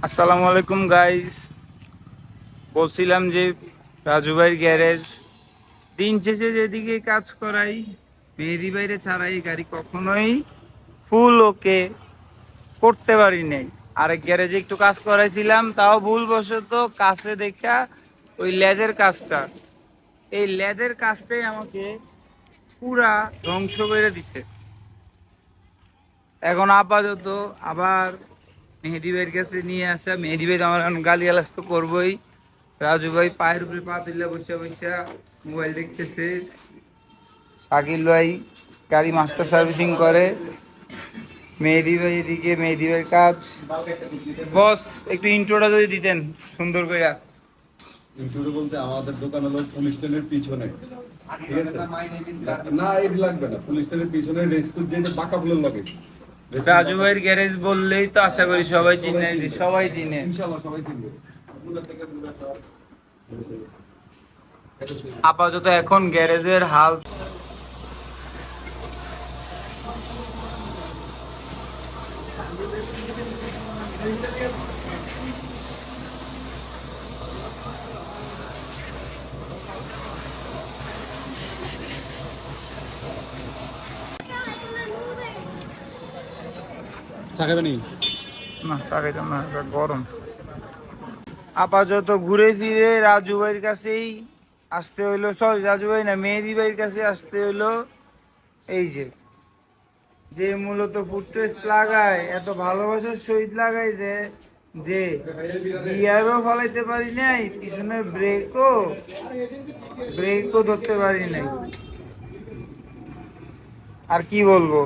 আসসালামু আলাইকুম গাইস। বলছিলাম যে রাজু ভাইয়ের গ্যারেজ দিন শেষে যেদিকে কাজ করাই, মেহেদি বাইরে ছাড়াই গাড়ি কখনোই ফুল ওকে করতে পারি নাই। আরেক গ্যারেজে একটু কাজ করাইছিলাম, তাও ভুলবশত কাছে দেখা ওই লেদের কাজটা, এই লেদের কাজটাই আমাকে পুরা ধ্বংস করে দিছে। এখন আপাতত আবার মেহেদি ভাইয়ের কাছে নিয়ে আসা, মেহেদি ভাই তো আমার এখন গালিগালাজ তো করবোই। রাজু ভাই পায়ের উপরে পা দিলে বসে বসে মোবাইল দেখতেছে। শাকিল ভাই গাড়ি মাস্টার সার্ভিসিং করে। মেহেদি ভাই এদিকে মেহেদি ভাইয়ের কাজ। বস, একটু ইন্ট্রোটা যদি দিতেন সুন্দর করে। ইনক্লুড বলতে আমাদের দোকান হলো পুলিশ স্টেশনের পিছনে, ঠিক আছে? না, এর লাগবে না। পুলিশ স্টেশনের পিছনে রেস্কুর যেটা বাঁকা ফুলের লাগে। রাজু ভাইয়ের গ্যারেজ বললেই তো আশা করি সবাই চিনে, সবাই চিনে। ইনশাআল্লাহ সবাই চিনবে। আপাতত এখন গ্যারেজের হাল চা খাবে নি? না, চাকাইতাম না, গরম। আপাতত ঘুরে ফিরে রাজু ভাইয়ের কাছেই আসতে হইলো, সরি রাজু ভাই না, মেহেদি ভাইয়ের কাছে আসতে হইলো। এই যে যে মূলত ফুটরেস্ট লাগায়, এত ভালোবাসার সহিত লাগাই যে যে গিয়ারও ফলাইতে পারি নাই, পিছনে ব্রেকও ধরতে পারি নাই। আর কি বলবো,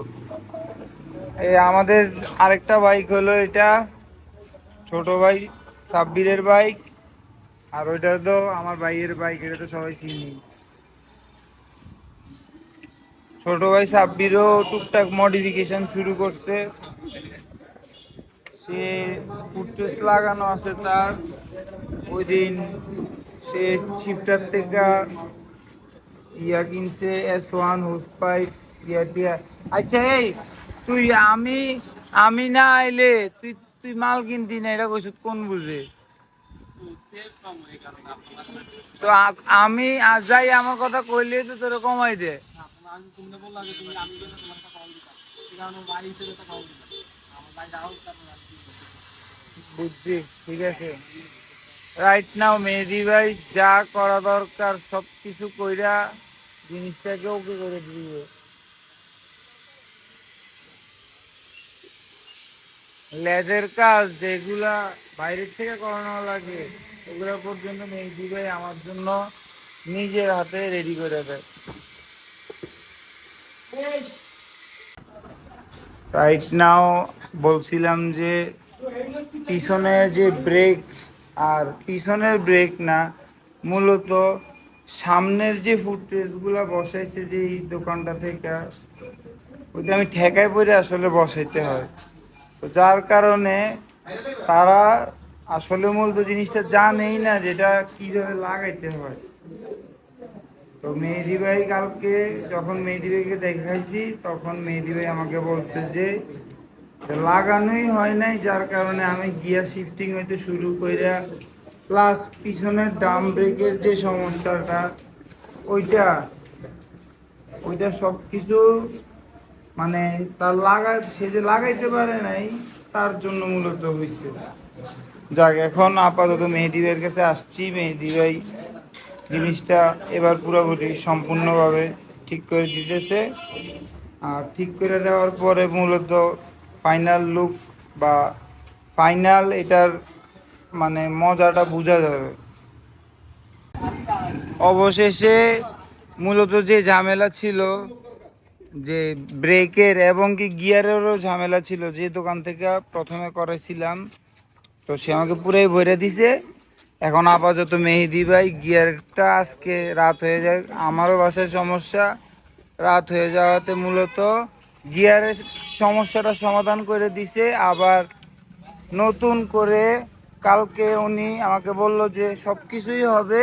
এই আমাদের আরেকটা বাইক হলো এটা, ছোট ভাই সাব্বিরের বাইক। আর ওইটা তো আমার ভাইয়ের বাইক, এটা তো সবাই চিনি। ছোট ভাই সাব্বিরও টুকটাক মডিফিকেশন শুরু করছে। সে ফুটরেস লাগানো আছে তার। ওই দিন সে শিফটার থেকে ইয়া কিনছে, S1 হোস পাইপ, ইয়া টিয়া। আচ্ছা এই তুই, আমি আমি না আইলে তুই তুই মাল কিনতি না, এটা কইছ কোন বুঝে? তো আমি আজ যাই, আমার কথা কইলে তো তোরা কমাই দে। বুঝছি, ঠিক আছে। রাইট নাও মেহেদি ভাই যা করা দরকার সব কিছু কইরা জিনিসটাকে ওকে করে দিবে। লেদের কাজ যেগুলা বাইরের থেকে করানো লাগে, ওগুলা পর্যন্ত মেহেদি ভাই আমার জন্য নিজের হাতে রেডি করে দেয়। রাইট নাও বলছিলাম যে পিছনে যে ব্রেক, আর পিছনের ব্রেক না, মূলত সামনের যে ফুটরেস্টগুলো বসাইছে যে এই দোকানটা থেকে, ওইটা আমি ঠেকায় পড়ে আসলে বসাইতে হয়। তো যার কারণে তারা আসলে মূলত জিনিসটা জানেই না যেটা কীভাবে লাগাইতে হয়। তো মেহেদি ভাই কালকে যখন মেহেদি ভাইকে দেখাইছি, তখন মেহেদি ভাই আমাকে বলছে যে লাগানোই হয় নাই, যার কারণে আমি গিয়ার শিফটিং হইতে শুরু কইরা প্লাস পিছনের ডাম ব্রেকের যে সমস্যাটা, ওইটা ওইটা সব কিছু মানে তার সে যে লাগাইতে পারে নাই, তার জন্য মূলত হয়েছে। যাক, এখন আপাতত মেহেদি ভাইয়ের কাছে আসছি। মেহেদি ভাই জিনিসটা এবার পুরোপুরি সম্পূর্ণভাবে ঠিক করে দিতেছে। আর ঠিক করে দেওয়ার পরে মূলত ফাইনাল লুক বা ফাইনাল এটার মানে মজাটা বোঝা যাবে। অবশেষে মূলত যে ঝামেলা ছিল, যে ব্রেকের এবং কি গিয়ারেরও ঝামেলা ছিল, যে দোকান থেকে প্রথমে করেছিলাম, তো সে আমাকে পুরাই ভরে দিছে। এখন আপাতত মেহেদি ভাই গিয়ারটা, আজকে রাত হয়ে যায়, আমারও বাসায় সমস্যা, রাত হয়ে যাওয়াতে মূলত গিয়ারের সমস্যাটা সমাধান করে দিছে। আবার নতুন করে কালকে উনি আমাকে বলল যে সব কিছুই হবে,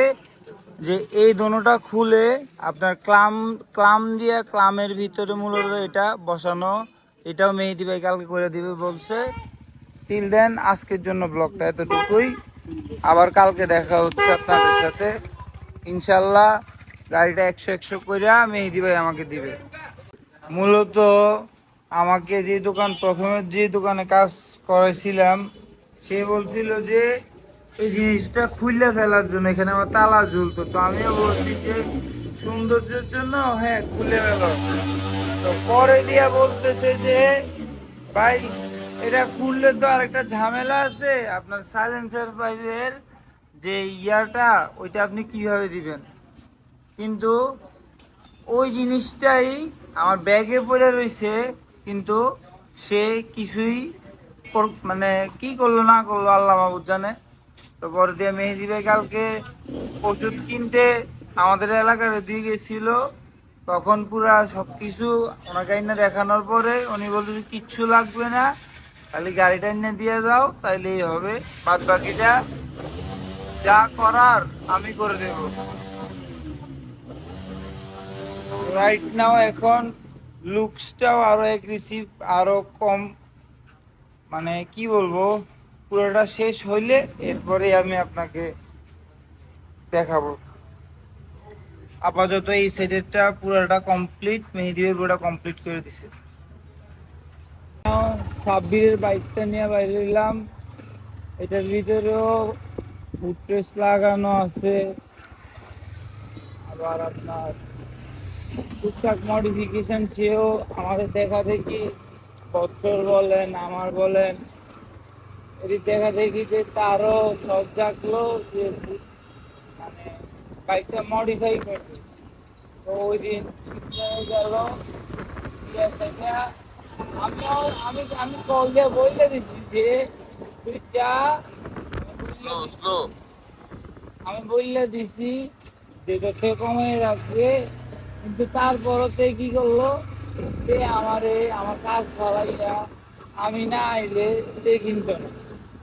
যে এই দোনোটা খুলে আপনার ক্লাম দিয়ে ক্লামের ভিতরে মূলত এটা বসানো, এটাও মেহেদি ভাই কালকে করে দিবে বলছে। টিল দেন আজকের জন্য ব্লগটা এতটুকুই। আবার কালকে দেখা হচ্ছে আপনাদের সাথে ইনশাল্লাহ। গাড়িটা 100 কইরা মেহেদি ভাই আমাকে দিবে। মূলত আমাকে যে দোকান প্রথমে যে দোকানে কাজ করেছিলাম, সে বলছিল যে এই জিনিসটা খুললে ফেলার জন্য, এখানে আমার তালা ঝুলতো। তো আমিও বলছি যে সৌন্দর্যের জন্য হ্যাঁ খুলে ফেলো। তো পরে দিয়া বলতেছে যে ভাই এটা খুললে তো আরেকটা ঝামেলা আছে, আপনার সাইলেন্সার পাইপের যে ইয়ারটা ওইটা আপনি কিভাবে দিবেন। কিন্তু ওই জিনিসটাই আমার ব্যাগে পড়ে রয়েছে, কিন্তু সে কিছুই মানে কি করলো না করলো আল্লাহ মাহবুদ জানে। তো পরে দিয়ে মেহেদি ভাই কালকে ওষুধ কিনতে আমাদের এলাকার দিয়ে গেছিল, তখন পুরা সব কিছু ওনাকে এনে দেখানোর পরে উনি বলছে কিচ্ছু লাগবে না, খালি গাড়িটা এনে দিয়ে দাও তাইলেই হবে, বাদ বাকিটা যা করার আমি করে দেবো। রাইট নাও এখন লুকসটাও আরো অ্যাগ্রেসিভ, আরো কম, মানে কি বলবো, পুরোটা শেষ হইলে এরপরে আমি আপনাকে দেখাবো। আপাতত এই সাইডেরটা পুরোটা কমপ্লিট, মেহেদি ভাই পুরোটা কমপ্লিট করে দিছে। সাব্বিরের বাইকটা নিয়ে বাইরে এলাম, এটার ভিতরেও ফুটরেস্ট লাগানো আছে, আবার আপনার টুকটাক মডিফিকেশন চেয়েও আমাদের দেখা দেখি বছর বলেন আমার বলেন এটি দেখা দেখি যে তারও সব জাগলো যে মানে বাইকটা মডিফাই করবে। তো ওই দিন গেল আমিও আমি আমি কল দিয়ে বলে দিচ্ছি যে তুই যা, আমি বললে দিছি যে তোকে কমে রাখবে, কিন্তু তারপরও সে কি করলো, সে আমার কাজ ফলাইয়া আমি না আইলে সে কিনতো না।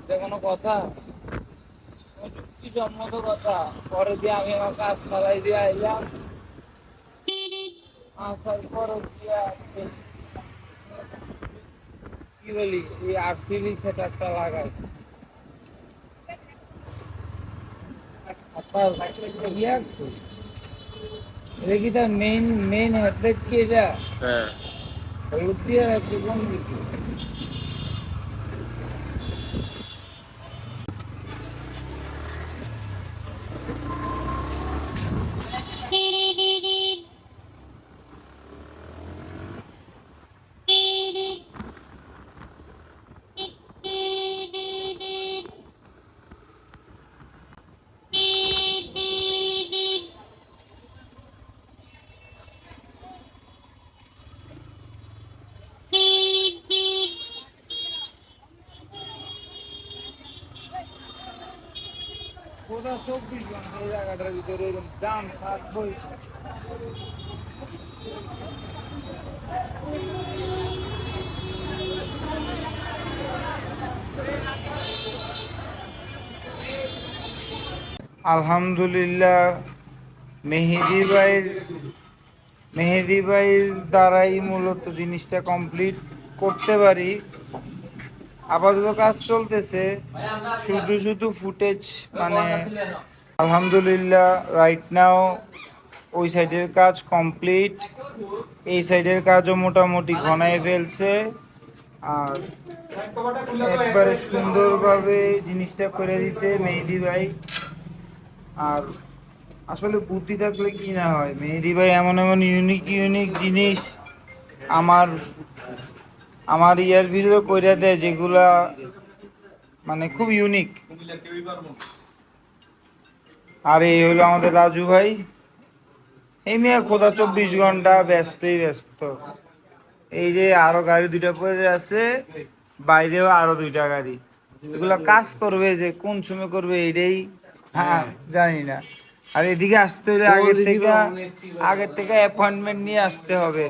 এটা কোনো কথা? যুক্তিসম্মত কথা? পরে দিয়ে আমি আমার কাজ ফলাই দিয়ে আইলাম, আসার পরও দিয়া কি বলি এই আরসিবি সেটআপটা লাগাই। আপনার ইয়া এটা কি তার মেইন হেডলাইট কি এটা? হ্যাঁ, হলুদ দিয়ে রাখছে কোন দিকে? কোথা 24 ঘন্টা এই জায়গাটার ভিতরে এরকম জাম থাকবই। আলহামদুলিল্লাহ মেহেদি ভাইয়ের দ্বারাই মূলত জিনিসটা কমপ্লিট করতে পারি। আপাতত কাজ চলতেছে, শুধু শুধু ফুটেজ মানে আলহামদুলিল্লাহ রাইট নাও ওই সাইডের কাজ কমপ্লিট, এই সাইডের কাজও মোটামুটি ঘনায় ফেলছে। আর একবারে সুন্দরভাবে জিনিসটা করে দিছে মেহেদি ভাই। আর আসলে বুদ্ধি থাকলে কি না হয়, মেহেদি ভাই এমন এমন ইউনিক ইউনিক জিনিস আমার আমার ইয়ার ভিতরে কইরা দেয় যেগুলা মানে খুব ইউনিক। আর এই হলো আমাদের রাজু ভাই, এই মেয়ে খোদা 24 ঘন্টা ব্যস্তই ব্যস্ত। এই যে আরো গাড়ি দুইটা পড়ে আছে, বাইরেও আরো দুইটা গাড়ি, এগুলা কাজ করবে যে কোন সময় করবে এটাই হ্যাঁ জানি না। আর এদিকে আসতে হলে আগের থেকে অ্যাপয়েন্টমেন্ট নিয়ে আসতে হবে,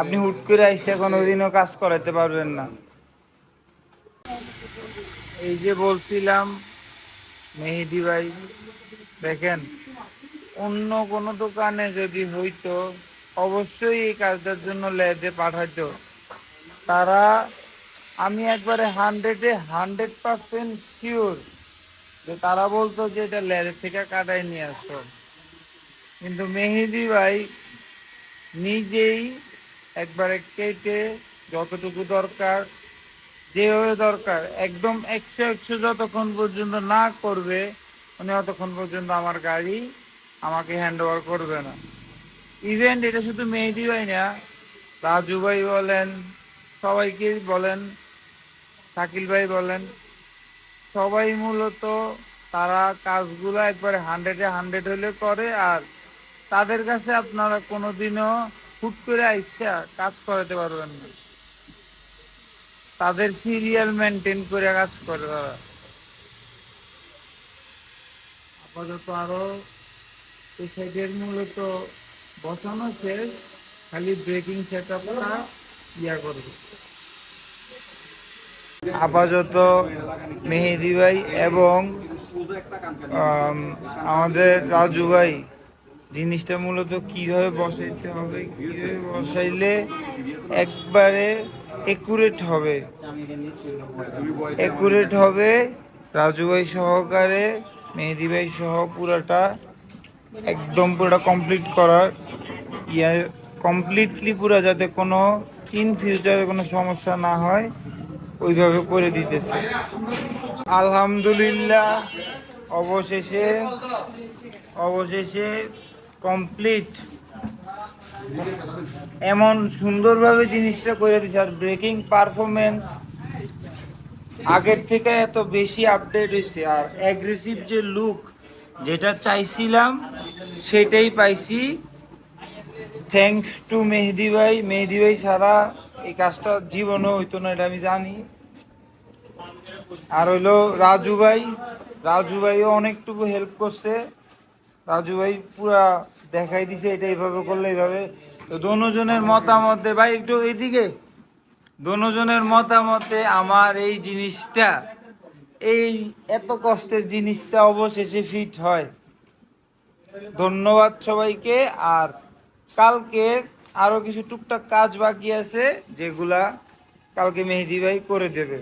আপনি হুট করে এসে কোনোদিনও কাজ করাতে পারবেন না। এই যে বলছিলাম মেহেদি ভাই, দেখেন অন্য কোনো দোকানে যদি হইতো অবশ্যই এই কাজটার জন্য লেদে পাঠাইতো, তারা আমি একবারে 100% শিওর যে তারা বলতো যে এটা ল্যারের থেকে কাটাই নিয়ে আসতো, কিন্তু মেহেদি ভাই নিজেই একবারে কেটে যতটুকু দরকার, যেভাবে দরকার, একদম 100 যতক্ষণ পর্যন্ত না করবে উনি ততক্ষণ পর্যন্ত আমার গাড়ি আমাকে হ্যান্ড ওভার করবে না। ইভেন্ট এটা শুধু মেহেদি ভাই না, রাজু ভাই বলেন, সবাইকে বলেন, শাকিল ভাই বলেন, সবাই মূলত তারা কাজগুলো একবারে 100-100 হলে করে। আর তাদের কাছে আপনারা কোনোদিনও হুট করে আইসা কাজ করাতে পারবেন না, তাদের সিরিয়াল মেনটেন করে কাজ করে তারা। আপাতত আরো এই সাইডের মূলত বসানো শেষ, খালি ব্রেকিং সেট আপটা ইয়া করবে। আপাতত মেহেদি ভাই এবং আম, আমাদের রাজু ভাই জিনিসটা মূলত কিভাবে বসাইতে হবে, কিভাবে বসাইলে একবারে একুরেট হবে, একুরেট হবে, রাজু ভাই সহকারে মেহেদি ভাই সহ পুরাটা একদম পুরোটা কমপ্লিট করার ইয়া, কমপ্লিটলি পুরা যাতে কোনো ইন ফিউচারে কোনো সমস্যা না হয় ওইভাবে করে দিতেছে। আলহামদুলিল্লাহ, অবশেষে অবশেষে কমপ্লিট, এমন সুন্দরভাবে জিনিসটা করে দিচ্ছে। আর ব্রেকিং পারফরমেন্স আগের থেকে এত বেশি আপডেট হয়েছে, আর অ্যাগ্রেসিভ যে লুক যেটা চাইছিলাম সেটাই পাইছি, থ্যাঙ্কস টু মেহেদি ভাই। মেহেদি ভাই ছাড়া এই কাজটা জীবনও হইতো না, এটা আমি জানি। আর হইলো রাজু ভাই, রাজু ভাইও অনেকটুকু হেল্প করছে। রাজু ভাই পুরা দেখাই দিছে এটা এইভাবে করলে এইভাবে। তো দোনোজনের মতামতে, ভাই একটু এইদিকে, দোনোজনের মতামতে আমার এই জিনিসটা, এই এত কষ্টের জিনিসটা অবশেষে ফিট হয়। ধন্যবাদ সবাইকে। আর কালকে আরো কিছু টুকটাক কাজ বাকি আছে যেগুলা কালকে মেহেদি ভাই করে দেবে।